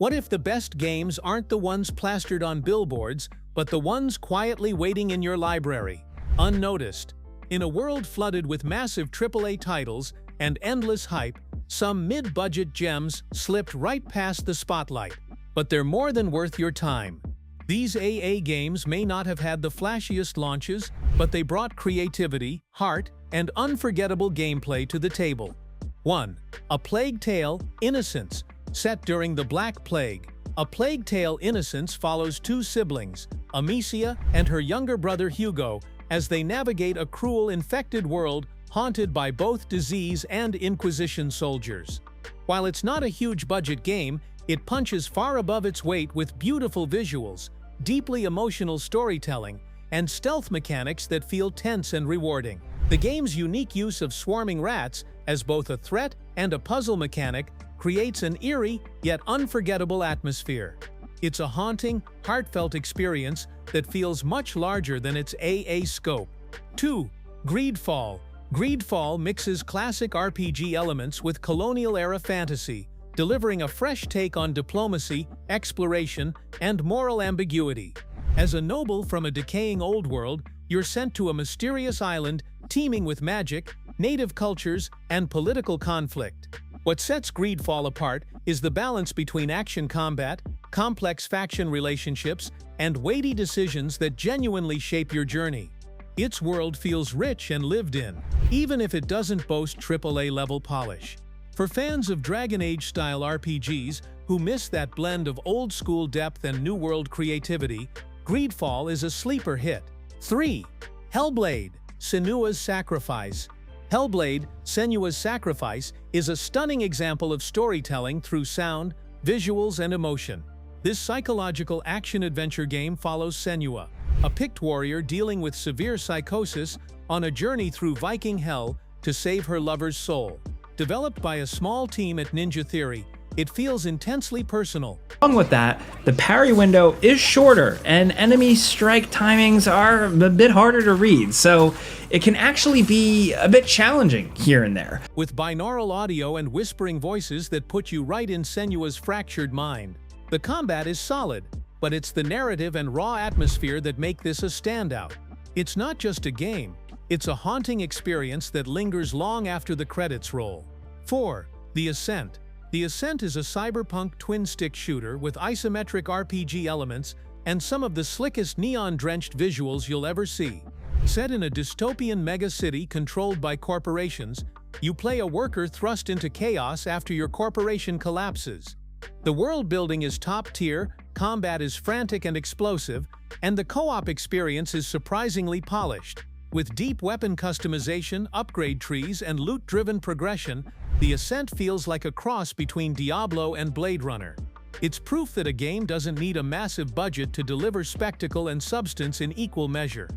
What if the best games aren't the ones plastered on billboards, but the ones quietly waiting in your library, unnoticed? In a world flooded with massive AAA titles and endless hype, some mid-budget gems slipped right past the spotlight. But they're more than worth your time. These AA games may not have had the flashiest launches, but they brought creativity, heart, and unforgettable gameplay to the table. 1. A Plague Tale: Innocence. Set during the Black Plague, A Plague Tale: Innocence follows two siblings, Amicia and her younger brother Hugo, as they navigate a cruel, infected world haunted by both disease and Inquisition soldiers. While it's not a huge-budget game, it punches far above its weight with beautiful visuals, deeply emotional storytelling, and stealth mechanics that feel tense and rewarding. The game's unique use of swarming rats as both a threat and a puzzle mechanic creates an eerie yet unforgettable atmosphere. It's a haunting, heartfelt experience that feels much larger than its AA scope. 2. GreedFall. GreedFall mixes classic RPG elements with colonial-era fantasy, delivering a fresh take on diplomacy, exploration, and moral ambiguity. As a noble from a decaying old world, you're sent to a mysterious island teeming with magic, native cultures, and political conflict. What sets GreedFall apart is the balance between action combat, complex faction relationships, and weighty decisions that genuinely shape your journey. Its world feels rich and lived in, even if it doesn't boast AAA-level polish. For fans of Dragon Age-style RPGs who miss that blend of old-school depth and new-world creativity, GreedFall is a sleeper hit. 3. Hellblade: Senua's Sacrifice. Hellblade: Senua's Sacrifice is a stunning example of storytelling through sound, visuals, and emotion. This psychological action-adventure game follows Senua, a picked warrior dealing with severe psychosis, on a journey through Viking hell to save her lover's soul. Developed by a small team at Ninja Theory, it feels intensely personal. Along with that, the parry window is shorter and enemy strike timings are a bit harder to read, so it can actually be a bit challenging here and there. With binaural audio and whispering voices that put you right in Senua's fractured mind. The combat is solid, but it's the narrative and raw atmosphere that make this a standout. It's not just a game, it's a haunting experience that lingers long after the credits roll. 4. The Ascent. The Ascent is a cyberpunk twin-stick shooter with isometric RPG elements and some of the slickest neon-drenched visuals you'll ever see. Set in a dystopian mega-city controlled by corporations, you play a worker thrust into chaos after your corporation collapses. The world building is top-tier, combat is frantic and explosive, and the co-op experience is surprisingly polished. With deep weapon customization, upgrade trees, and loot-driven progression, The Ascent feels like a cross between Diablo and Blade Runner. It's proof that a game doesn't need a massive budget to deliver spectacle and substance in equal measure.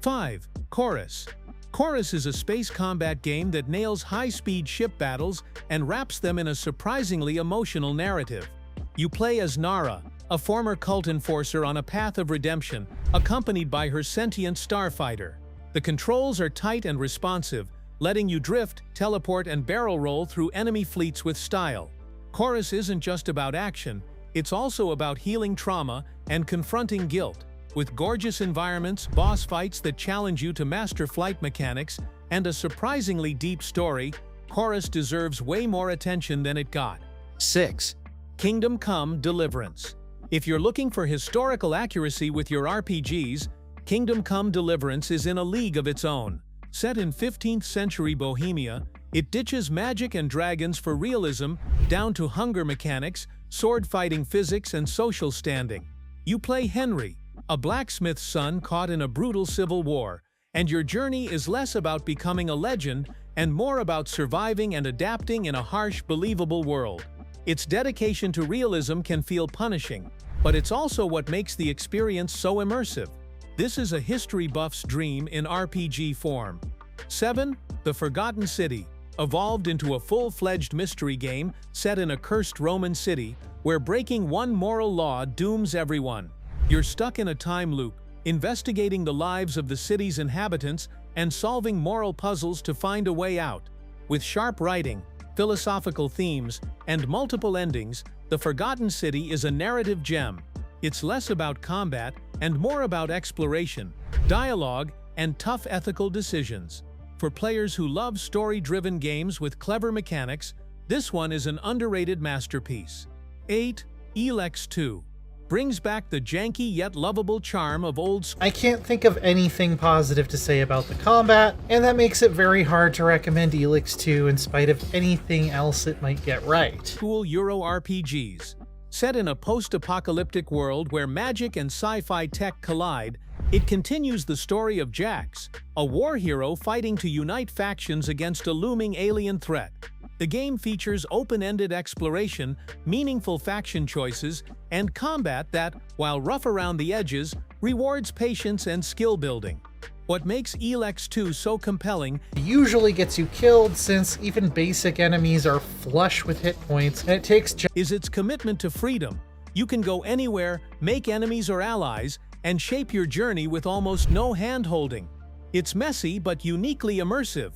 5. Chorus. Chorus is a space combat game that nails high-speed ship battles and wraps them in a surprisingly emotional narrative. You play as Nara, a former cult enforcer on a path of redemption, accompanied by her sentient starfighter. The controls are tight and responsive, letting you drift, teleport, and barrel roll through enemy fleets with style. Chorus isn't just about action, it's also about healing trauma and confronting guilt. With gorgeous environments, boss fights that challenge you to master flight mechanics, and a surprisingly deep story, Chorus deserves way more attention than it got. 6. Kingdom Come: Deliverance. If you're looking for historical accuracy with your RPGs, Kingdom Come: Deliverance is in a league of its own. Set in 15th century Bohemia, it ditches magic and dragons for realism down to hunger mechanics, sword-fighting physics, and social standing. You play Henry, a blacksmith's son caught in a brutal civil war, and your journey is less about becoming a legend and more about surviving and adapting in a harsh, believable world. Its dedication to realism can feel punishing, but it's also what makes the experience so immersive. This is a history buff's dream in RPG form. 7. The Forgotten City. Evolved into a full-fledged mystery game set in a cursed Roman city where breaking one moral law dooms everyone. You're stuck in a time loop, investigating the lives of the city's inhabitants and solving moral puzzles to find a way out. With sharp writing, philosophical themes, and multiple endings, The Forgotten City is a narrative gem. It's less about combat and more about exploration, dialogue, and tough ethical decisions. For players who love story-driven games with clever mechanics, this one is an underrated masterpiece. 8. ELEX 2 brings back the janky yet lovable charm of old school. I can't think of anything positive to say about the combat, and that makes it very hard to recommend ELEX 2 in spite of anything else it might get right. Cool Euro RPGs. Set in a post-apocalyptic world where magic and sci-fi tech collide, it continues the story of Jax, a war hero fighting to unite factions against a looming alien threat. The game features open-ended exploration, meaningful faction choices, and combat that, while rough around the edges, rewards patience and skill building. What makes ELEX 2 so compelling Usually gets you killed since even basic enemies are flush with hit points, and it takes is its commitment to freedom. You can go anywhere, make enemies or allies, and shape your journey with almost no hand-holding. It's messy but uniquely immersive.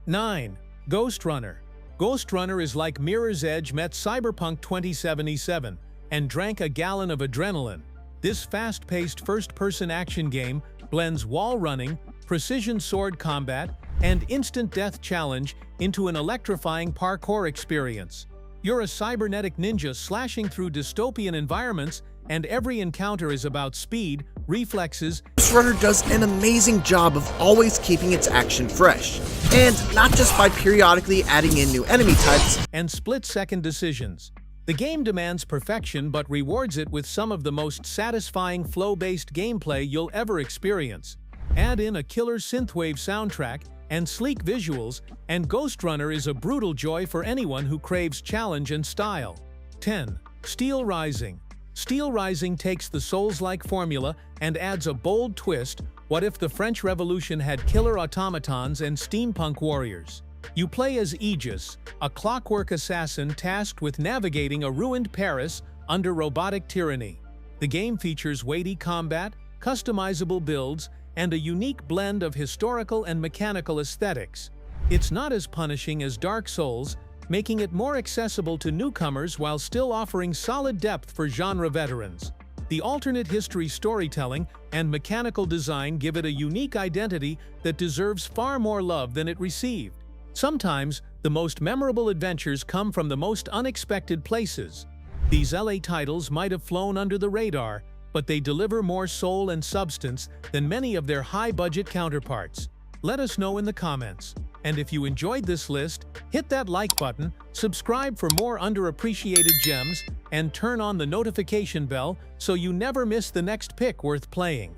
9. Ghostrunner. Ghostrunner is like Mirror's Edge met Cyberpunk 2077 and drank a gallon of adrenaline. This fast-paced first-person action game blends wall running, precision sword combat, and instant death challenge into an electrifying parkour experience. You're a cybernetic ninja slashing through dystopian environments, and every encounter is about speed, reflexes. Ghostrunner does an amazing job of always keeping its action fresh, and not just by periodically adding in new enemy types and split-second decisions. The game demands perfection but rewards it with some of the most satisfying flow-based gameplay you'll ever experience. Add in a killer synthwave soundtrack and sleek visuals, and Ghostrunner is a brutal joy for anyone who craves challenge and style. 10. Steelrising. Steelrising takes the Souls-like formula and adds a bold twist. What if the French Revolution had killer automatons and steampunk warriors? You play as Aegis, a clockwork assassin tasked with navigating a ruined Paris under robotic tyranny. The game features weighty combat, customizable builds, and a unique blend of historical and mechanical aesthetics. It's not as punishing as Dark Souls, making it more accessible to newcomers while still offering solid depth for genre veterans. The alternate history storytelling and mechanical design give it a unique identity that deserves far more love than it received. Sometimes, the most memorable adventures come from the most unexpected places. These LA titles might have flown under the radar, but they deliver more soul and substance than many of their high-budget counterparts. Let us know in the comments. And if you enjoyed this list, hit that like button, subscribe for more underappreciated gems, and turn on the notification bell so you never miss the next pick worth playing.